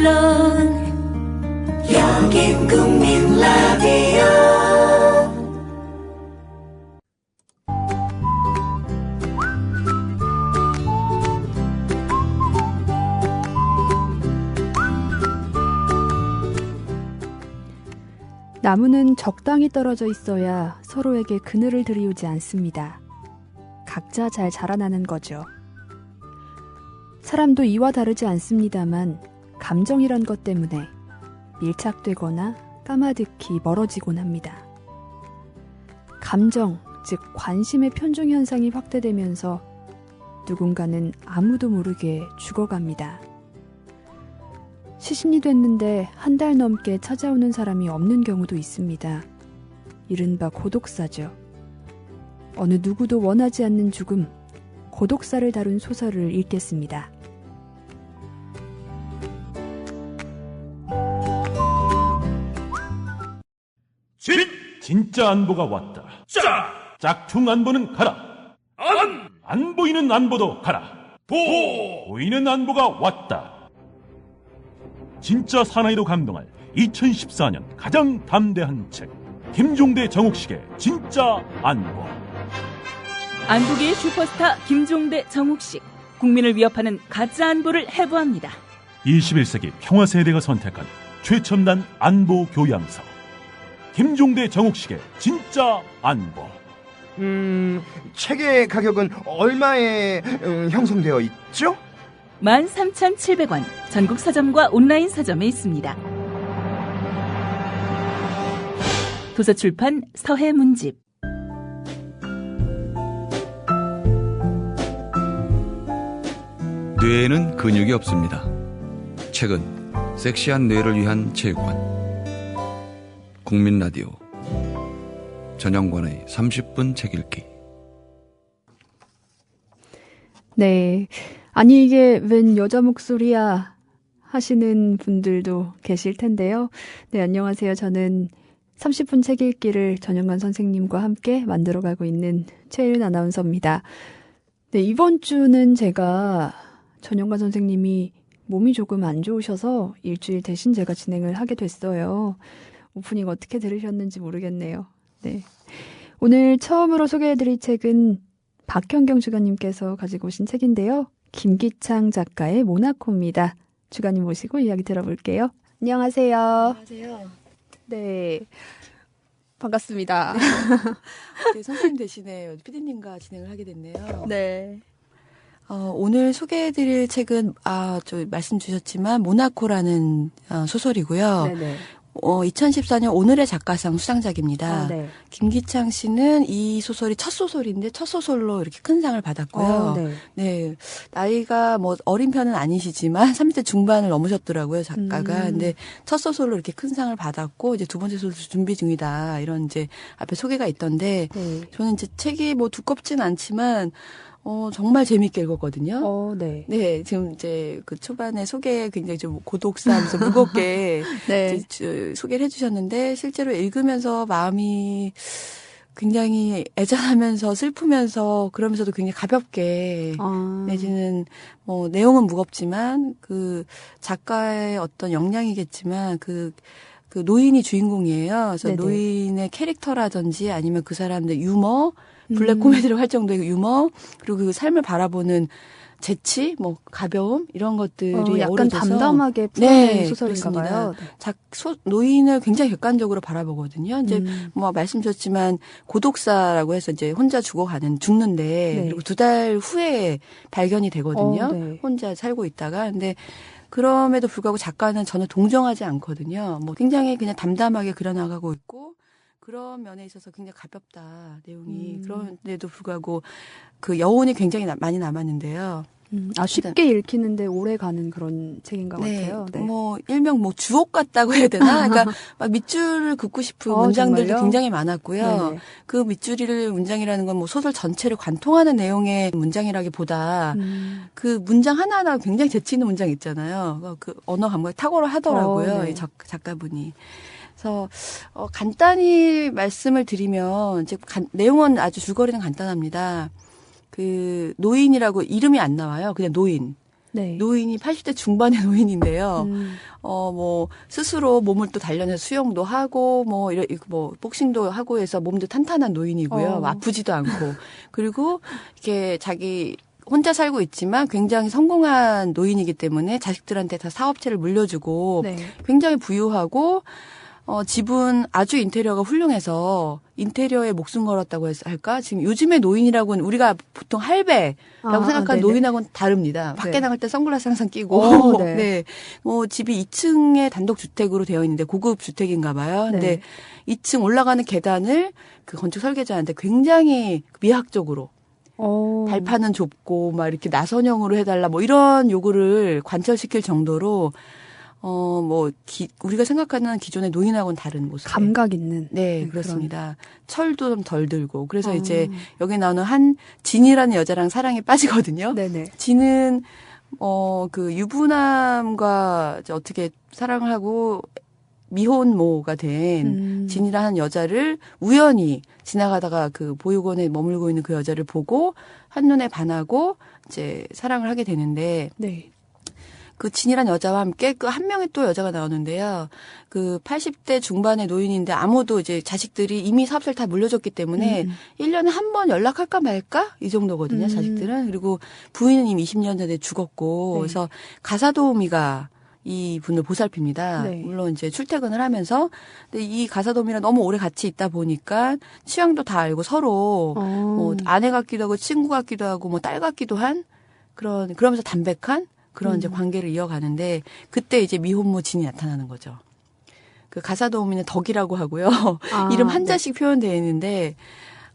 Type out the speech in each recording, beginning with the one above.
물론 여긴 국민 라디오. 나무는 적당히 떨어져 있어야 서로에게 그늘을 들이우지 않습니다. 각자 잘 자라나는 거죠. 사람도 이와 다르지 않습니다만 감정이란 것 때문에 밀착되거나 까마득히 멀어지곤 합니다. 감정, 즉 관심의 편중 현상이 확대되면서 누군가는 아무도 모르게 죽어갑니다. 시신이 됐는데 한 달 넘게 찾아오는 사람이 없는 경우도 있습니다. 이른바 고독사죠. 어느 누구도 원하지 않는 죽음, 고독사를 다룬 소설을 읽겠습니다. 진짜 안보가 왔다. 짝퉁 안보는 가라. 안 보이는 안보도 가라. 보이는 안보가 왔다. 진짜 사나이로 감동할 2014년 가장 담대한 책, 김종대 정옥식의 진짜 안보. 안보계의 슈퍼스타 김종대 정옥식, 국민을 위협하는 가짜 안보를 해부합니다. 21세기 평화세대가 선택한 최첨단 안보 교양서, 김종대 정옥식의 진짜 안보. 책의 가격은 얼마에 형성되어 있죠? 13,700원, 전국 서점과 온라인 서점에 있습니다. 도서출판 서해문집. 뇌에는 근육이 없습니다. 책은 섹시한 뇌를 위한 체육관. 국민 라디오 전영관의 30분 책 읽기. 네. 아니 이게 웬 여자 목소리야 하시는 분들도 계실 텐데요. 네, 안녕하세요. 저는 30분 책 읽기를 전영관 선생님과 함께 만들어가고 있는 최일은 아나운서입니다. 네, 이번 주는 제가 전영관 선생님이 몸이 조금 안 좋으셔서 일주일 대신 제가 진행을 하게 됐어요. 오프닝 어떻게 들으셨는지 모르겠네요. 네. 오늘 처음으로 소개해드릴 책은 박현경 주간님께서 가지고 오신 책인데요. 김기창 작가의 모나코입니다. 주간님 모시고 이야기 들어볼게요. 안녕하세요. 안녕하세요. 네. 반갑습니다. 네, 선생님 대신에 피디님과 진행을 하게 됐네요. 네. 오늘 소개해드릴 책은, 말씀 주셨지만, 모나코라는 소설이고요. 네네. 2014년 오늘의 작가상 수상작입니다. 네. 김기창 씨는 이 소설이 첫 소설인데 첫 소설로 이렇게 큰 상을 받았고요. 네. 네. 나이가 뭐 어린 편은 아니시지만 30대 중반을 넘으셨더라고요, 작가가. 근데 첫 소설로 이렇게 큰 상을 받았고 이제 두 번째 소설 준비 중이다. 이런 이제 앞에 소개가 있던데 저는 이제 책이 뭐 두껍진 않지만 정말 재밌게 읽었거든요. 네. 네, 지금 이제 그 초반에 소개 굉장히 좀 고독사하면서 무겁게 네. 이제 소개를 해주셨는데 실제로 읽으면서 마음이 굉장히 애잔하면서 슬프면서 그러면서도 굉장히 가볍게 내지는 뭐 내용은 무겁지만 그 작가의 어떤 역량이겠지만 그 노인이 주인공이에요. 그래서 네네. 노인의 캐릭터라든지 아니면 그 사람들 유머, 블랙 코미디로 할 정도의 유머, 그리고 그 삶을 바라보는 재치, 뭐 가벼움 이런 것들이 약간 어우러져서 담담하게 풀어낸 소설인가 봐요. 노인을 굉장히 객관적으로 바라보거든요. 이제 뭐 말씀드렸지만 고독사라고 해서 이제 혼자 죽는데 그리고 2달 후에 발견이 되거든요. 혼자 살고 있다가. 근데 그럼에도 불구하고 작가는 저는 동정하지 않거든요. 뭐 굉장히 그냥 담담하게 그려나가고 있고 그런 면에 있어서 굉장히 가볍다, 내용이. 그런데도 불구하고 그 여운이 굉장히 많이 남았는데요. 쉽게 읽히는데 오래 가는 그런 책인 것 같아요. 네. 뭐 일명 뭐 주옥 같다고 해야 되나? 그러니까 막 밑줄을 긋고 싶은 문장들도 정말요? 굉장히 많았고요. 네네. 그 밑줄을 문장이라는 건 뭐 소설 전체를 관통하는 내용의 문장이라기보다 그 문장 하나하나 굉장히 재치 있는 문장 있잖아요. 그 언어 감각이 탁월하더라고요. 이 작가분이. 그래서 간단히 말씀을 드리면 이제 내용은 아주 줄거리는 간단합니다. 그 노인이라고 이름이 안 나와요. 그냥 노인. 네. 노인이 80대 중반의 노인인데요. 뭐 스스로 몸을 또 단련해서 수영도 하고 뭐 복싱도 하고 해서 몸도 탄탄한 노인이고요. 아프지도 않고 그리고 이렇게 자기 혼자 살고 있지만 굉장히 성공한 노인이기 때문에 자식들한테 다 사업체를 물려주고 네. 굉장히 부유하고 집은 아주 인테리어가 훌륭해서 인테리어에 목숨 걸었다고 할까? 지금 요즘의 노인이라고는 우리가 보통 할배라고 생각하는 노인하고는 다릅니다. 밖에 네. 나갈 때 선글라스 항상 끼고. 네. 네. 뭐 집이 2층에 단독 주택으로 되어 있는데 고급 주택인가 봐요. 근데 네. 2층 올라가는 계단을 그 건축 설계자한테 굉장히 미학적으로 발판은 좁고 막 이렇게 나선형으로 해달라 뭐 이런 요구를 관철시킬 정도로 우리가 생각하는 기존의 노인하고는 다른 모습. 감각 있는. 네, 그렇습니다. 철도 좀 덜 들고. 그래서 이제 여기 나오는 한 진이라는 여자랑 사랑에 빠지거든요. 네네. 진은, 그 유부남과 이제 어떻게 사랑을 하고 미혼모가 된 진이라는 여자를 우연히 지나가다가 그 보육원에 머물고 있는 그 여자를 보고 한눈에 반하고 이제 사랑을 하게 되는데. 네. 그 진이란 여자와 함께 그 한 명의 또 여자가 나오는데요. 그 80대 중반의 노인인데 아무도 이제 자식들이 이미 사업체를 다 물려줬기 때문에 1년에 한 번 연락할까 말까? 이 정도거든요, 자식들은. 그리고 부인은 이미 20년 전에 죽었고. 네. 그래서 가사도우미가 이 분을 보살핍니다. 네. 물론 이제 출퇴근을 하면서. 근데 이 가사도우미랑 너무 오래 같이 있다 보니까 취향도 다 알고 서로 뭐 아내 같기도 하고 친구 같기도 하고 뭐 딸 같기도 한 그러면서 담백한 그런 이제 관계를 이어가는데 그때 이제 미혼모 진이 나타나는 거죠. 그 가사도우미는 덕이라고 하고요. 이름 한자씩 네. 표현되어 있는데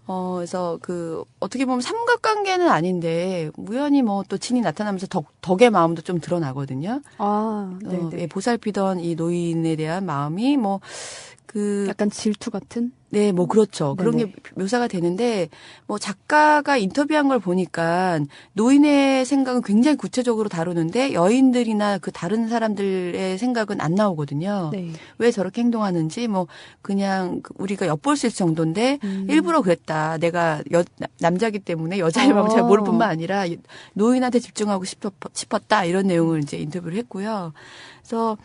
그래서 그 어떻게 보면 삼각관계는 아닌데 우연히 뭐 또 진이 나타나면서 덕의 마음도 좀 드러나거든요. 네. 보살피던 이 노인에 대한 마음이 뭐 그 약간 질투 같은? 네, 뭐 그렇죠. 네네. 그런 게 묘사가 되는데 뭐 작가가 인터뷰한 걸 보니까 노인의 생각은 굉장히 구체적으로 다루는데 여인들이나 그 다른 사람들의 생각은 안 나오거든요. 네. 왜 저렇게 행동하는지 뭐 그냥 우리가 엿볼 수 있을 정도인데 일부러 그랬다. 내가 남자기 때문에 여자의 마음을 잘 모를 뿐만 아니라 노인한테 집중하고 싶었다. 이런 내용을 이제 인터뷰를 했고요. 그래서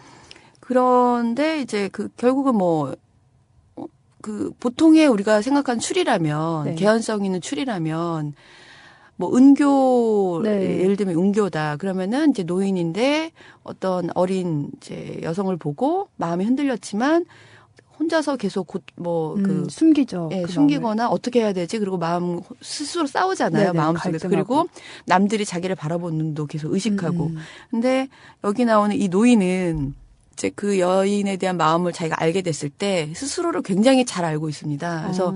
그런데 이제 결국은 보통의 우리가 생각하는 추리라면, 네. 개연성 있는 추리라면, 은교, 네. 예를 들면 은교다. 그러면은 이제 노인인데 어떤 어린 이제 여성을 보고 마음이 흔들렸지만 혼자서 계속 숨기죠. 예, 숨기거나 어떻게 해야 되지? 그리고 마음 스스로 싸우잖아요. 마음속에서. 그리고 남들이 자기를 바라보는 눈도 계속 의식하고. 근데 여기 나오는 이 노인은 이제 그 여인에 대한 마음을 자기가 알게 됐을 때 스스로를 굉장히 잘 알고 있습니다. 그래서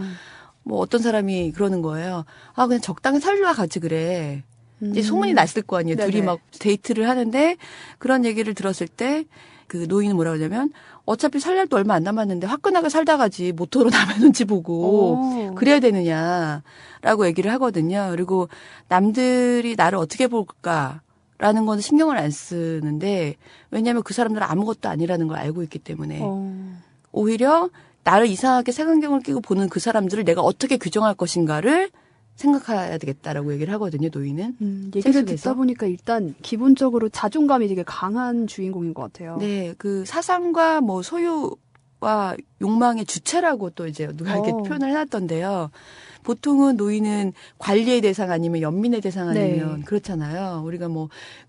어떤 사람이 그러는 거예요. 그냥 적당히 살려야 가지 그래. 이제 소문이 났을 거 아니에요. 네네. 둘이 막 데이트를 하는데 그런 얘기를 들었을 때 그 노인은 뭐라 그러냐면 어차피 살 날도 얼마 안 남았는데 화끈하게 살다 가지 모토로 남의 눈치 보고 그래야 되느냐라고 얘기를 하거든요. 그리고 남들이 나를 어떻게 볼까 라는 건 신경을 안 쓰는데 왜냐하면 그 사람들은 아무것도 아니라는 걸 알고 있기 때문에 오히려 나를 이상하게 색안경을 끼고 보는 그 사람들을 내가 어떻게 규정할 것인가를 생각해야 되겠다라고 얘기를 하거든요. 노인은. 얘기를 듣다 보니까 일단 기본적으로 자존감이 되게 강한 주인공인 것 같아요. 네. 그 사상과 소유와 욕망의 주체라고 또 이제 누가 이렇게 표현을 해놨던데요. 보통은 노인은 관리의 대상 아니면 연민의 대상 아니면 네. 그렇잖아요. 우리가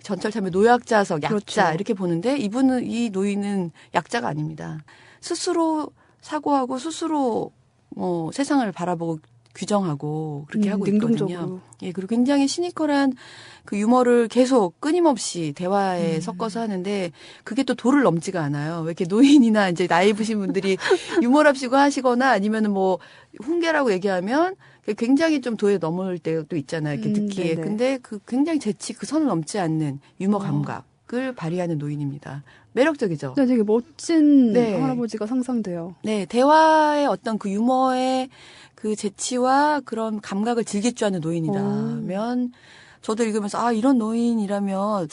전철참여 노약자석, 약자 그렇죠. 이렇게 보는데 이 노인은 약자가 아닙니다. 스스로 사고하고 스스로 세상을 바라보고 규정하고 그렇게 하고 능동적으로. 있거든요. 예, 그리고 굉장히 시니컬한 그 유머를 계속 끊임없이 대화에 섞어서 하는데 그게 또 도를 넘지가 않아요. 왜 이렇게 노인이나 이제 나이 드신 분들이 유머랍시고 하시거나 아니면은 훈계라고 얘기하면 굉장히 좀 도에 넘을 때도 있잖아요. 이렇게 듣기에. 근데 굉장히 그 선을 넘지 않는 유머 감각을 발휘하는 노인입니다. 매력적이죠. 네, 되게 멋진 네. 할아버지가 상상돼요. 네, 대화의 어떤 그 유머의 그 재치와 그런 감각을 즐길 줄 아는 노인이라면 저도 읽으면서 이런 노인이라면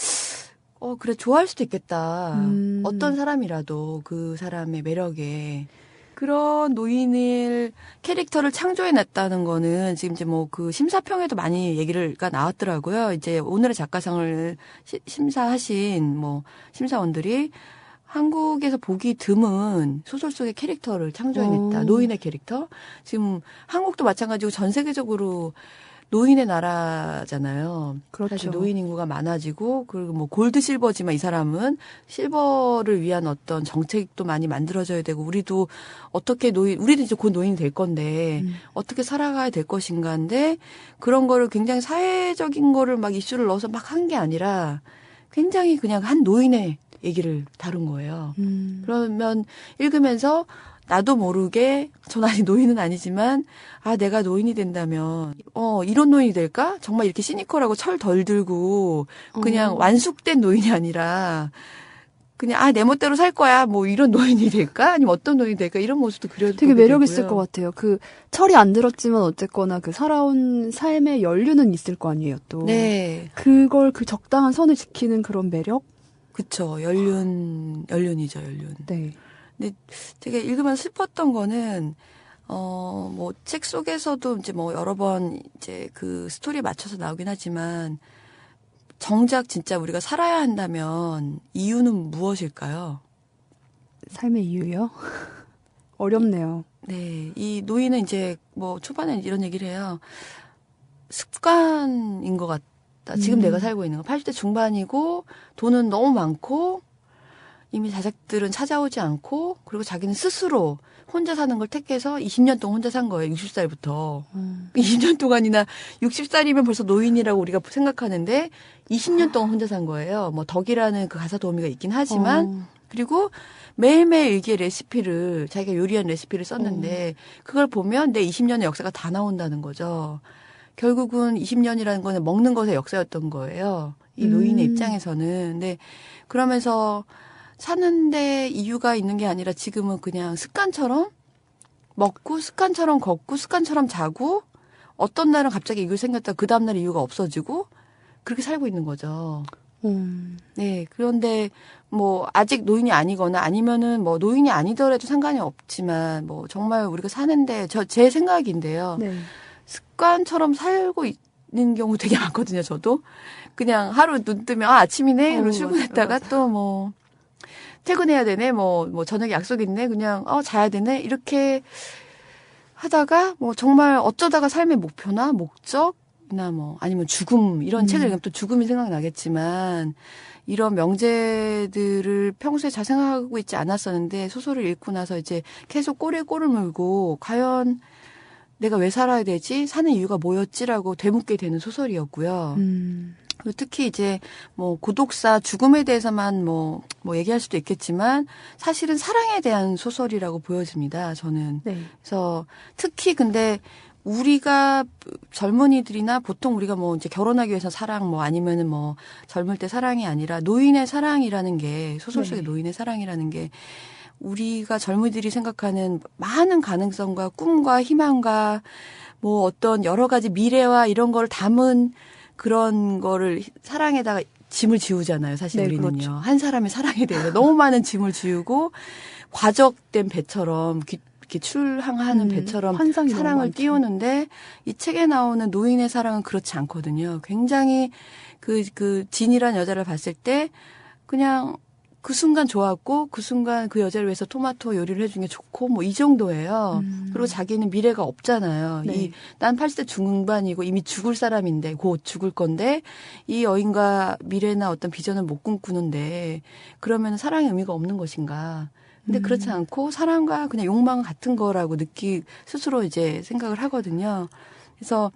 그래 좋아할 수도 있겠다. 어떤 사람이라도 그 사람의 매력에 그런 노인을 캐릭터를 창조해냈다는 거는 지금 이제 뭐 그 심사평에도 많이 얘기가 나왔더라고요. 이제 오늘의 작가상을 심사하신 뭐 심사원들이 한국에서 보기 드문 소설 속의 캐릭터를 창조해냈다. 노인의 캐릭터. 지금 한국도 마찬가지고 전 세계적으로 노인의 나라잖아요. 그렇죠. 사실 노인 인구가 많아지고 그리고 뭐 골드 실버지만 이 사람은 실버를 위한 어떤 정책도 많이 만들어져야 되고 우리도 어떻게 우리도 이제 곧 노인이 될 건데 어떻게 살아가야 될 것인가인데 그런 거를 굉장히 사회적인 거를 막 이슈를 넣어서 막 한 게 아니라 굉장히 그냥 한 노인의 얘기를 다룬 거예요. 그러면 읽으면서 나도 모르게 전 아직 노인은 아니지만 내가 노인이 된다면 이런 노인이 될까? 정말 이렇게 시니컬하고 철 덜 들고 그냥 완숙된 노인이 아니라 그냥 내 멋대로 살 거야 뭐 이런 노인이 될까? 아니면 어떤 노인이 될까? 이런 모습도 그려도 되게 매력 있을 것 같아요. 그 철이 안 들었지만 어쨌거나 그 살아온 삶의 연륜은 있을 거 아니에요 또. 네. 그걸 그 적당한 선을 지키는 그런 매력? 그쵸. 연륜이죠, 연륜. 네. 근데 되게 읽으면 슬펐던 거는, 뭐, 책 속에서도 이제 뭐 여러 번 이제 그 스토리에 맞춰서 나오긴 하지만, 정작 진짜 우리가 살아야 한다면 이유는 무엇일까요? 삶의 이유요? 어렵네요. 네. 이 노인은 이제 뭐 초반에 이런 얘기를 해요. 습관인 것 같다. 지금 내가 살고 있는 거. 80대 중반이고, 돈은 너무 많고, 이미 자식들은 찾아오지 않고 그리고 자기는 스스로 혼자 사는 걸 택해서 20년 동안 혼자 산 거예요. 60살부터. 20년 동안이나 60살이면 벌써 노인이라고 우리가 생각하는데 20년 동안 혼자 산 거예요. 뭐 덕이라는 그 가사 도우미가 있긴 하지만 그리고 매일매일 일기의 레시피를 자기가 요리한 레시피를 썼는데 그걸 보면 내 20년의 역사가 다 나온다는 거죠. 결국은 20년이라는 거는 먹는 것의 역사였던 거예요. 이 노인의 입장에서는. 근데 그러면서 사는데 이유가 있는 게 아니라 지금은 그냥 습관처럼 먹고 습관처럼 걷고 습관처럼 자고 어떤 날은 갑자기 이유가 생겼다 그 다음날 이유가 없어지고 그렇게 살고 있는 거죠. 네. 그런데 뭐 아직 노인이 아니거나 아니면은 뭐 노인이 아니더라도 상관이 없지만 뭐 정말 우리가 사는데 제 생각인데요. 네. 습관처럼 살고 있는 경우 되게 많거든요. 저도 그냥 하루 눈 뜨면 아침이네. 그리고 출근했다가 또 뭐 퇴근해야 되네. 뭐 저녁에 약속 있네. 그냥 자야 되네. 이렇게 하다가 뭐 정말 어쩌다가 삶의 목표나 목적이나 뭐 아니면 죽음 이런 책을 읽으면 또 죽음이 생각나겠지만 이런 명제들을 평소에 잘 생각하고 있지 않았었는데 소설을 읽고 나서 이제 계속 꼬리에 꼬를 물고 과연 내가 왜 살아야 되지? 사는 이유가 뭐였지라고 되묻게 되는 소설이었고요. 그리고 특히 이제 뭐 고독사 죽음에 대해서만 뭐 얘기할 수도 있겠지만 사실은 사랑에 대한 소설이라고 보여집니다. 저는. 네. 그래서 특히 근데 우리가 젊은이들이나 보통 우리가 뭐 이제 결혼하기 위해서 사랑 뭐 아니면은 뭐 젊을 때 사랑이 아니라 노인의 사랑이라는 게 소설 속의 노인의 사랑이라는 게 우리가 젊은이들이 생각하는 많은 가능성과 꿈과 희망과 뭐 어떤 여러 가지 미래와 이런 걸 담은 그런 거를 사랑에다가 짐을 지우잖아요. 사실 네, 우리는요. 그렇죠. 한 사람의 사랑에 대해서 너무 많은 짐을 지우고 과적된 배처럼 이렇게 출항하는 배처럼 사랑을 띄우는데 이 책에 나오는 노인의 사랑은 그렇지 않거든요. 굉장히 그 진이란 여자를 봤을 때 그냥 그 순간 좋았고 그 순간 그 여자를 위해서 토마토 요리를 해준 게 좋고 뭐 이 정도예요. 그리고 자기는 미래가 없잖아요. 네. 난 80대 중반이고 이미 죽을 사람인데 곧 죽을 건데 이 여인과 미래나 어떤 비전을 못 꿈꾸는데 그러면 사랑의 의미가 없는 것인가. 근데 그렇지 않고 사랑과 그냥 욕망 같은 거라고 스스로 이제 생각을 하거든요. 그래서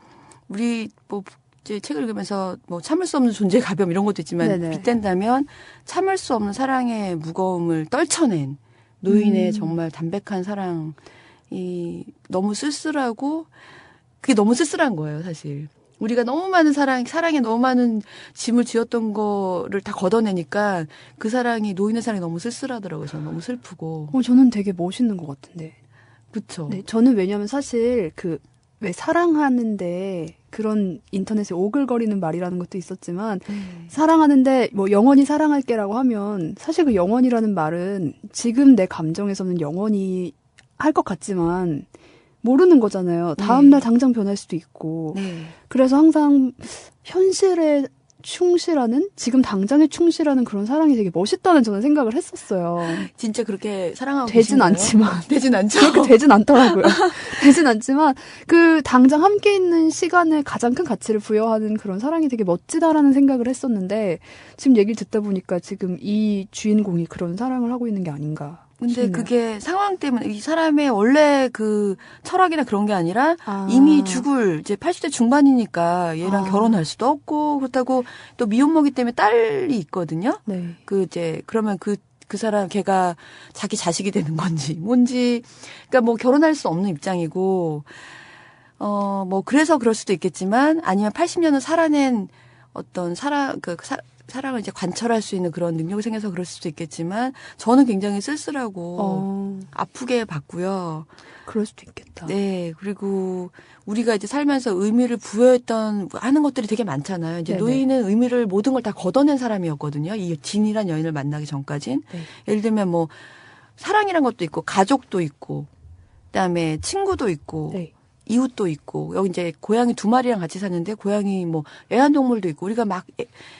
우리 뭐 이제 책을 읽으면서 뭐 참을 수 없는 존재의 가벼움 이런 것도 있지만 네네. 빗댄다면 참을 수 없는 사랑의 무거움을 떨쳐낸 노인의 정말 담백한 사랑이 너무 쓸쓸하고 그게 너무 쓸쓸한 거예요, 사실. 우리가 너무 많은 사랑에 너무 많은 짐을 지었던 거를 다 걷어내니까 그 사랑이 노인의 사랑이 너무 쓸쓸하더라고요. 저는 너무 슬프고. 저는 되게 멋있는 것 같은데. 그렇죠. 네, 저는 왜냐하면 사실 왜 사랑하는데 그런 인터넷에 오글거리는 말이라는 것도 있었지만 사랑하는데 뭐 영원히 사랑할게라고 하면 사실 그 영원이라는 말은 지금 내 감정에서는 영원히 할 것 같지만 모르는 거잖아요. 다음날 당장 변할 수도 있고. 그래서 항상 현실에 충실하는, 지금 당장에 충실하는 그런 사랑이 되게 멋있다는 저는 생각을 했었어요. 진짜 그렇게 사랑하고 되진 계신가요? 않지만. 되진 않죠. 그렇게 되진 않더라고요. 되진 않지만 그 당장 함께 있는 시간에 가장 큰 가치를 부여하는 그런 사랑이 되게 멋지다라는 생각을 했었는데 지금 얘기를 듣다 보니까 지금 이 주인공이 그런 사랑을 하고 있는 게 아닌가. 근데 싶네요. 그게 상황 때문에 이 사람의 원래 그 철학이나 그런 게 아니라 이미 죽을 이제 80대 중반이니까 얘랑 결혼할 수도 없고 그렇다고 또 미혼모기 때문에 딸이 있거든요. 네. 그 이제 그러면 그 사람 걔가 자기 자식이 되는 건지 뭔지 그러니까 뭐 결혼할 수 없는 입장이고 뭐 그래서 그럴 수도 있겠지만 아니면 80년을 살아낸 어떤 사랑을 이제 관철할 수 있는 그런 능력이 생겨서 그럴 수도 있겠지만 저는 굉장히 쓸쓸하고 아프게 봤고요. 그럴 수도 있겠다. 네. 그리고 우리가 이제 살면서 의미를 부여했던 하는 것들이 되게 많잖아요. 이제 네네. 노인은 의미를 모든 걸 다 걷어낸 사람이었거든요. 이 진이란 여인을 만나기 전까진. 네. 예를 들면 뭐 사랑이란 것도 있고 가족도 있고 그다음에 친구도 있고 네. 이웃도 있고 여기 이제 고양이 2마리랑 같이 사는데 고양이 뭐 애완동물도 있고 우리가 막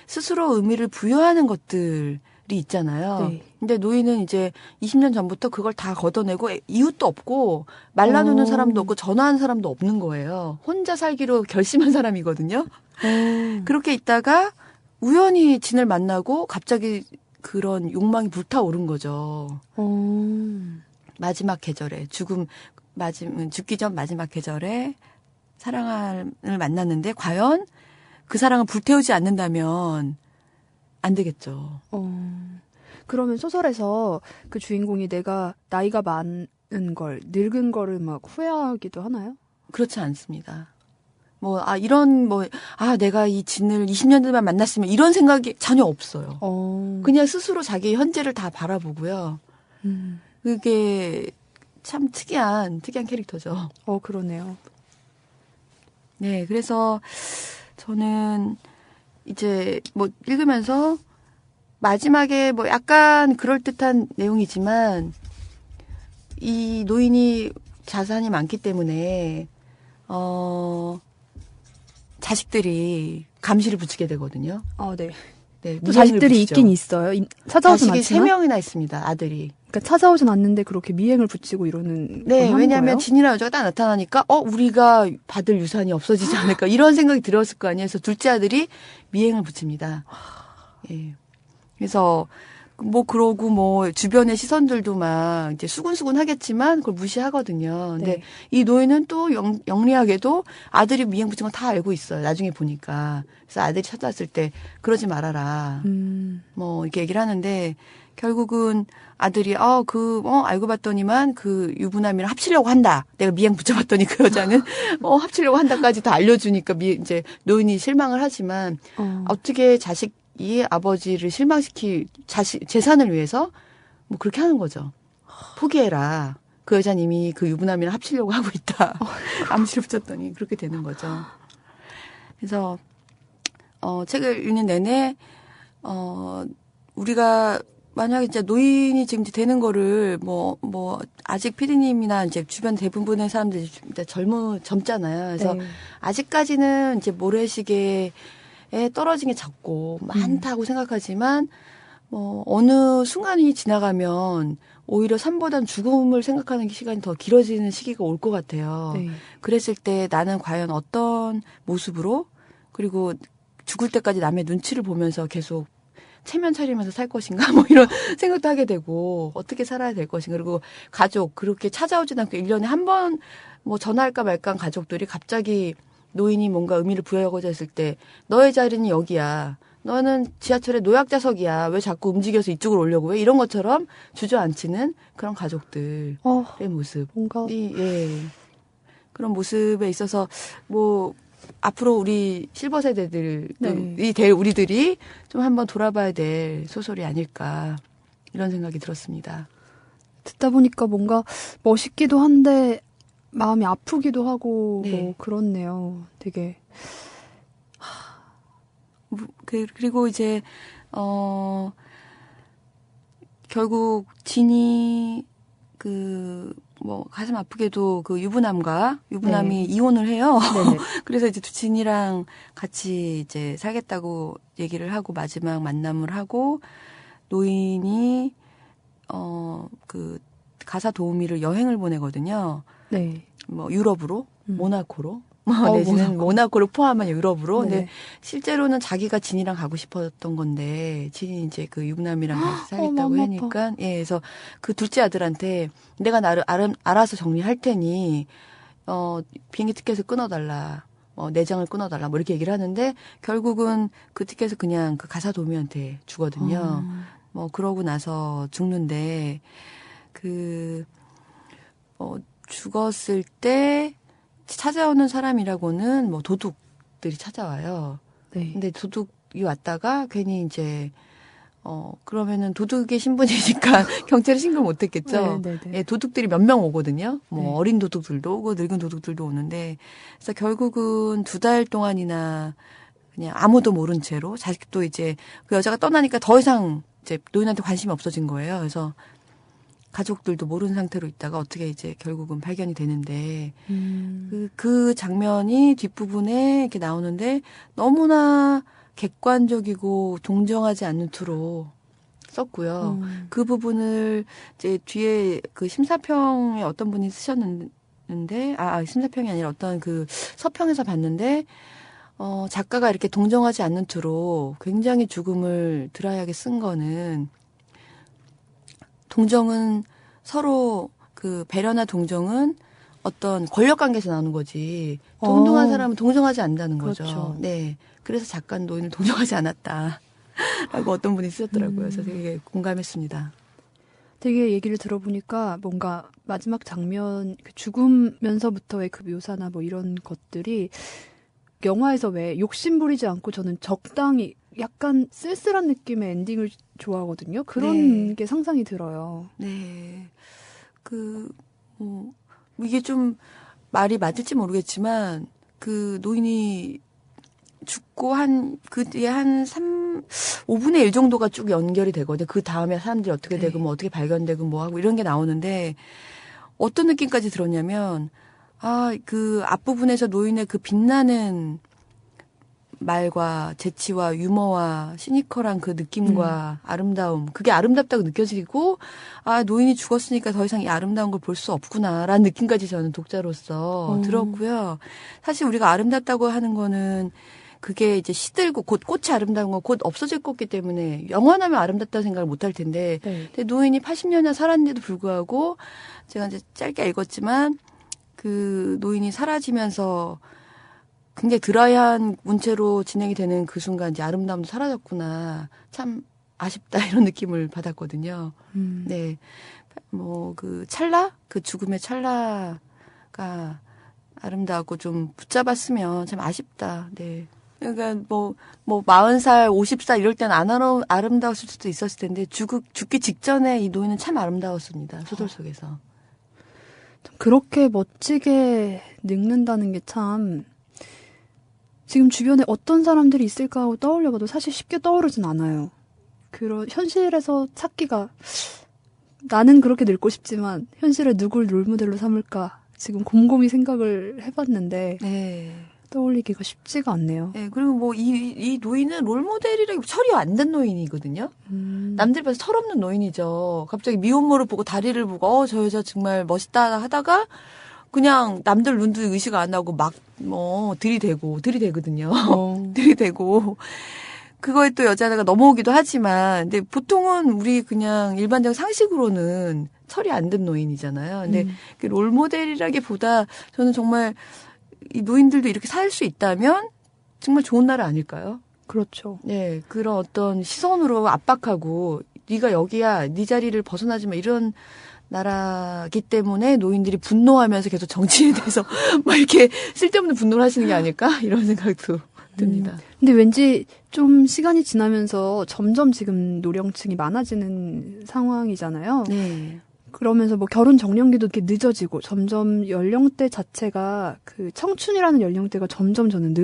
스스로 의미를 부여하는 것들이 있잖아요. 네. 근데 노인은 이제 20년 전부터 그걸 다 걷어내고 이웃도 없고 말라놓는 사람도 없고 전화하는 사람도 없는 거예요. 혼자 살기로 결심한 사람이거든요. 그렇게 있다가 우연히 진을 만나고 갑자기 그런 욕망이 불타오른 거죠. 마지막 계절에 죽기 전 마지막 계절에 사랑을 만났는데 과연 그 사랑을 불태우지 않는다면 안 되겠죠. 그러면 소설에서 그 주인공이 내가 나이가 많은 걸, 늙은 거를 막 후회하기도 하나요? 그렇지 않습니다. 내가 이 진을 20년 전만 만났으면 이런 생각이 전혀 없어요. 그냥 스스로 자기 현재를 다 바라보고요. 그게 참 특이한 캐릭터죠. 그러네요. 네, 그래서 저는 이제 뭐 읽으면서 마지막에 뭐 약간 그럴듯한 내용이지만 이 노인이 자산이 많기 때문에 자식들이 감시를 붙이게 되거든요. 네. 네, 또 자식들이 붙이죠. 있긴 있어요. 찾아오진 자식이 않지만. 3명이나 있습니다. 아들이. 그러니까 찾아오진 않는데 그렇게 미행을 붙이고 이러는. 네, 왜냐하면 거예요? 진이라는 여자가 딱 나타나니까 우리가 받을 유산이 없어지지 않을까 이런 생각이 들었을 거 아니에요. 그래서 둘째 아들이 미행을 붙입니다. 예. 그래서 뭐 그러고 뭐 주변의 시선들도 막 이제 수군수군 하겠지만 그걸 무시하거든요. 근데 네. 이 노인은 또 영리하게도 아들이 미행 붙인 건 다 알고 있어요. 나중에 보니까. 그래서 아들이 찾아왔을 때 그러지 말아라. 뭐 이렇게 얘기를 하는데 결국은 아들이 알고 봤더니만 그 유부남이랑 합치려고 한다. 내가 미행 붙여봤더니 그 여자는 합치려고 한다까지 다 알려주니까 이제 노인이 실망을 하지만 어떻게 자식이 아버지를 재산을 위해서 뭐 그렇게 하는 거죠. 포기해라. 그 여자는 이미 그 유부남이랑 합치려고 하고 있다. 암시를 붙였더니 그렇게 되는 거죠. 그래서 책을 읽는 내내 우리가 만약에 이제 노인이 지금 되는 거를 아직 피디님이나 이제 주변 대부분의 사람들이 젊잖아요. 그래서 네. 아직까지는 이제 모래시계에 떨어진 게 작고 많다고 생각하지만 어느 순간이 지나가면 오히려 삶보단 죽음을 생각하는 시간이 더 길어지는 시기가 올 것 같아요. 네. 그랬을 때 나는 과연 어떤 모습으로 그리고 죽을 때까지 남의 눈치를 보면서 계속 체면 차리면서 살 것인가 뭐 이런 생각도 하게 되고 어떻게 살아야 될 것인가 그리고 가족 그렇게 찾아오진 않고 1년에 한 번 뭐 전화할까 말까 한 가족들이 갑자기 노인이 뭔가 의미를 부여하고자 했을 때 너의 자리는 여기야. 너는 지하철에 노약자석이야. 왜 자꾸 움직여서 이쪽으로 오려고 해? 이런 것처럼 주저앉히는 그런 가족들의 모습. 뭔가 그런 모습에 있어서 뭐 앞으로 우리 실버 세대들이 네. 우리들이 좀 한번 돌아봐야 될 소설이 아닐까 이런 생각이 들었습니다. 듣다 보니까 뭔가 멋있기도 한데 마음이 아프기도 하고 네. 뭐 그렇네요. 되게 그리고 이제 결국 진이 뭐 가슴 아프게도 그 유부남이 이혼을 해요. 그래서 이제 진이랑 같이 이제 살겠다고 얘기를 하고 마지막 만남을 하고 노인이 그 가사 도우미를 여행을 보내거든요. 네. 뭐 유럽으로, 모나코로. 내지는 모나코를 포함한 유럽으로. 네. 근데 실제로는 자기가 진이랑 가고 싶었던 건데 진이 이제 그 유부남이랑 같이 살겠다고 하니까 그래서 그 둘째 아들한테 내가 나를 알아서 정리할 테니 비행기 티켓을 끊어달라. 내장을 끊어달라. 뭐 이렇게 얘기를 하는데 결국은 그 티켓을 그냥 그 가사 도우미한테 주거든요. 뭐 그러고 나서 죽는데 죽었을 때 찾아오는 사람이라고는 뭐 도둑들이 찾아와요. 네. 근데 도둑이 왔다가 괜히 이제 그러면은 도둑의 신분이니까 경찰에 신고를 못 했겠죠. 예, 도둑들이 몇 명 오거든요. 뭐 어린 도둑들도 오고 늙은 도둑들도 오는데 그래서 결국은 2달 동안이나 그냥 아무도 모른 채로 자식도 이제 그 여자가 떠나니까 더 이상 이제 노인한테 관심이 없어진 거예요. 그래서 가족들도 모르는 상태로 있다가 어떻게 이제 결국은 발견이 되는데 그 장면이 뒷부분에 이렇게 나오는데 너무나 객관적이고 동정하지 않는 투로 썼고요. 그 부분을 이제 뒤에 그 심사평에 어떤 분이 쓰셨는데 심사평이 아니라 어떤 그 서평에서 봤는데 작가가 이렇게 동정하지 않는 투로 굉장히 죽음을 드라이하게 쓴 거는 동정은 서로 그 배려나 동정은 어떤 권력 관계에서 나오는 거지. 동등한 사람은 동정하지 않는다는 거죠. 그렇죠. 네. 그래서 작가는 노인을 동정하지 않았다라고 어떤 분이 쓰셨더라고요. 그래서 되게 공감했습니다. 되게 얘기를 들어보니까 뭔가 마지막 장면 죽으면서부터의 그 묘사나 뭐 이런 것들이 영화에서 왜 욕심 부리지 않고 저는 적당히 약간 쓸쓸한 느낌의 엔딩을 좋아하거든요. 그런 게 상상이 들어요. 네. 이게 좀 말이 맞을지 모르겠지만, 그 노인이 죽고 그 뒤에 한 5분의 1 정도가 쭉 연결이 되거든요. 그 다음에 사람들이 어떻게 되고, 뭐 어떻게 발견되고 뭐 하고 이런 게 나오는데, 어떤 느낌까지 들었냐면, 그 앞부분에서 노인의 그 빛나는 말과 재치와 유머와 시니컬한 그 느낌과 아름다움, 그게 아름답다고 느껴지고, 노인이 죽었으니까 더 이상 이 아름다운 걸 볼 수 없구나라는 느낌까지 저는 독자로서 들었고요. 사실 우리가 아름답다고 하는 거는 그게 이제 시들고 곧 꽃이 아름다운 거 곧 없어질 거기 때문에 영원하면 아름답다고 생각을 못 할 텐데, 근데 노인이 80년이나 살았는데도 불구하고 제가 이제 짧게 읽었지만 그 노인이 사라지면서 굉장히 드라이한 문체로 진행이 되는 그 순간 이제 아름다움도 사라졌구나. 참 아쉽다 이런 느낌을 받았거든요. 네. 뭐 그 찰나? 그 죽음의 찰나가 아름다웠고 좀 붙잡았으면 참 아쉽다. 네. 그러니까 뭐 40살, 50살 이럴 때는 안 아름다웠을 수도 있었을 텐데 죽기 직전에 이 노인은 참 아름다웠습니다. 소설 속에서. 그렇게 멋지게 늙는다는 게 참 지금 주변에 어떤 사람들이 있을까 하고 떠올려봐도 사실 쉽게 떠오르진 않아요. 현실에서 찾기가 나는 그렇게 늙고 싶지만 현실에 누굴 롤모델로 삼을까 지금 곰곰이 생각을 해봤는데 떠올리기가 쉽지가 않네요. 네, 그리고 뭐 이 노인은 롤모델이라기 철이 안 된 노인이거든요. 남들 봐서 철없는 노인이죠. 갑자기 미혼모를 보고 다리를 보고 저 여자 정말 멋있다 하다가 그냥 남들 눈도 의식 안 하고 막 들이대거든요. 들이대고 그거에 또 여자가 넘어오기도 하지만 근데 보통은 우리 그냥 일반적 상식으로는 철이 안 된 노인이잖아요. 근데 롤모델이라기보다 저는 정말 이 노인들도 이렇게 살 수 있다면 정말 좋은 나라 아닐까요? 그렇죠. 네, 그런 어떤 시선으로 압박하고 네가 여기야, 네 자리를 벗어나지 마 이런 나라기 때문에 노인들이 분노하면서 계속 정치에 대해서 막 이렇게 쓸데없는 분노를 하시는 게 아닐까 이런 생각도 듭니다. 근데 왠지 좀 시간이 지나면서 점점 지금 노령층이 많아지는 상황이잖아요. 네. 그러면서 뭐 결혼 정년기도 이렇게 늦어지고 점점 연령대 자체가 그 청춘이라는 연령대가 점점 저는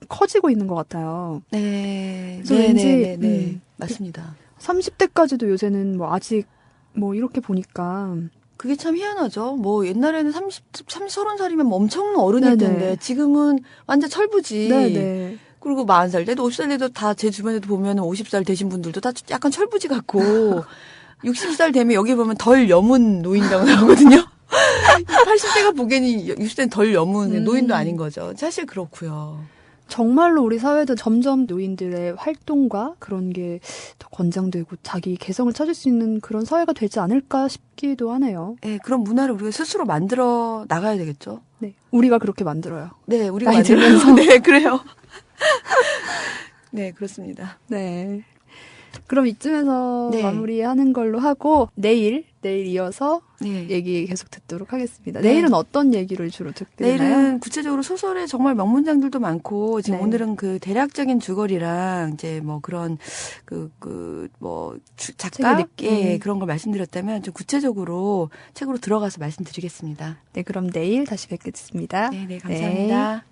커지고 있는 것 같아요. 네. 그래서 왠지 맞습니다. 30대까지도 요새는 뭐 아직 뭐 이렇게 보니까 그게 참 희한하죠. 뭐 옛날에는 30살이면 뭐 엄청난 어른일 네네. 텐데 지금은 완전 철부지. 네네. 그리고 40살 돼도 50살 돼도 다 제 주변에도 보면 50살 되신 분들도 다 약간 철부지 같고 60살 되면 여기 보면 덜 여문 노인이라고 나오거든요. 80대가 보기에는 60대는 덜 여문 노인도 아닌 거죠. 사실 그렇고요. 정말로 우리 사회도 점점 노인들의 활동과 그런 게 더 권장되고 자기 개성을 찾을 수 있는 그런 사회가 되지 않을까 싶기도 하네요. 네, 그런 문화를 우리가 스스로 만들어 나가야 되겠죠. 네, 우리가 그렇게 만들어요. 네, 우리가 나이 만들면서 네, 그래요. 네, 그렇습니다. 네. 그럼 이쯤에서 네. 마무리하는 걸로 하고 내일 이어서 네. 얘기 계속 듣도록 하겠습니다. 네. 내일은 어떤 얘기를 주로 듣게 되나요? 내일은 구체적으로 소설에 정말 명문장들도 많고 지금 네. 오늘은 그 대략적인 주거리랑 이제 뭐 그런 작가 책의 느낌. 예, 그런 걸 말씀드렸다면 좀 구체적으로 책으로 들어가서 말씀드리겠습니다. 네, 그럼 내일 다시 뵙겠습니다. 네, 감사합니다.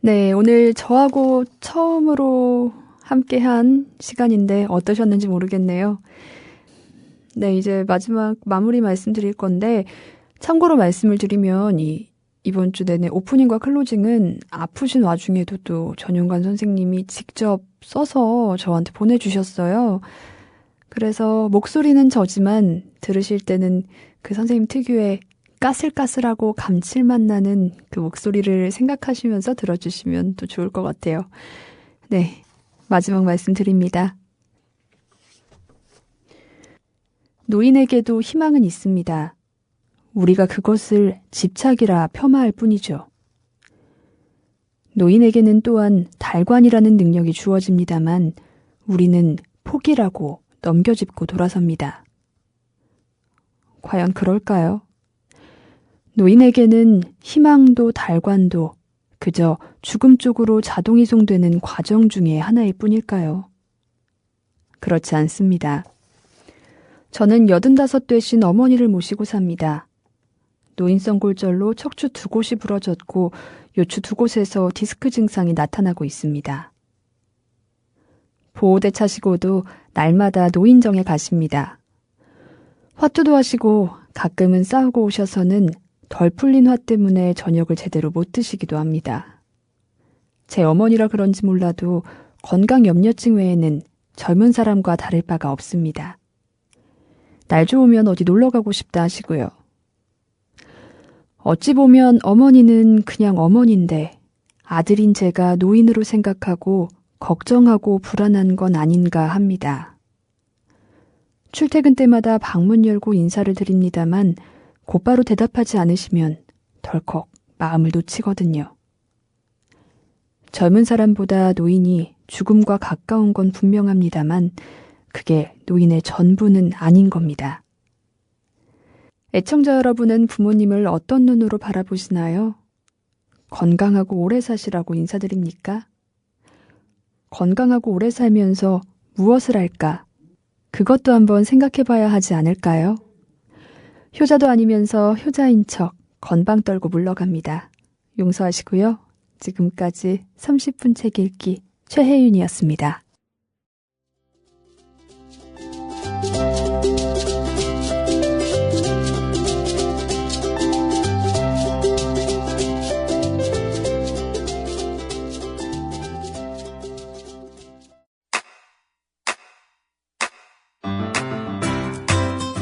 네, 오늘 저하고 처음으로 함께한 시간인데 어떠셨는지 모르겠네요. 네, 이제 마지막 마무리 말씀드릴 건데 참고로 말씀을 드리면 이번 주 내내 오프닝과 클로징은 아프신 와중에도 또 전용관 선생님이 직접 써서 저한테 보내주셨어요. 그래서 목소리는 저지만 들으실 때는 그 선생님 특유의 까슬까슬하고 감칠맛 나는 그 목소리를 생각하시면서 들어주시면 또 좋을 것 같아요. 네, 마지막 말씀 드립니다. 노인에게도 희망은 있습니다. 우리가 그것을 집착이라 폄하할 뿐이죠. 노인에게는 또한 달관이라는 능력이 주어집니다만 우리는 포기라고 넘겨짚고 돌아섭니다. 과연 그럴까요? 노인에게는 희망도 달관도 그저 죽음 쪽으로 자동이송되는 과정 중에 하나일 뿐일까요? 그렇지 않습니다. 저는 85 되신 어머니를 모시고 삽니다. 노인성 골절로 척추 2곳이 부러졌고 요추 2곳에서 디스크 증상이 나타나고 있습니다. 보호대 차시고도 날마다 노인정에 가십니다. 화투도 하시고 가끔은 싸우고 오셔서는 덜 풀린 화 때문에 저녁을 제대로 못 드시기도 합니다. 제 어머니라 그런지 몰라도 건강 염려증 외에는 젊은 사람과 다를 바가 없습니다. 날 좋으면 어디 놀러 가고 싶다 하시고요. 어찌 보면 어머니는 그냥 어머니인데 아들인 제가 노인으로 생각하고 걱정하고 불안한 건 아닌가 합니다. 출퇴근 때마다 방문 열고 인사를 드립니다만 곧바로 대답하지 않으시면 덜컥 마음을 놓치거든요. 젊은 사람보다 노인이 죽음과 가까운 건 분명합니다만 그게 노인의 전부는 아닌 겁니다. 애청자 여러분은 부모님을 어떤 눈으로 바라보시나요? 건강하고 오래 사시라고 인사드립니까? 건강하고 오래 살면서 무엇을 할까? 그것도 한번 생각해봐야 하지 않을까요? 효자도 아니면서 효자인 척 건방 떨고 물러갑니다. 용서하시고요. 지금까지 30분 책 읽기 최혜윤이었습니다.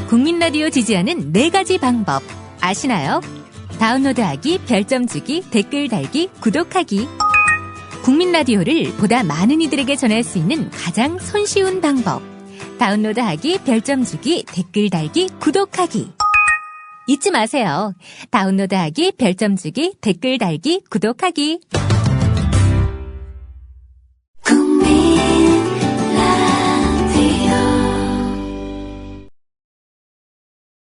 국민 라디오 지지하는 4가지 방법 아시나요? 다운로드하기, 별점 주기, 댓글 달기, 구독하기. 국민 라디오를 보다 많은 이들에게 전할 수 있는 가장 손쉬운 방법. 다운로드하기, 별점 주기, 댓글 달기, 구독하기. 잊지 마세요. 다운로드하기, 별점 주기, 댓글 달기, 구독하기.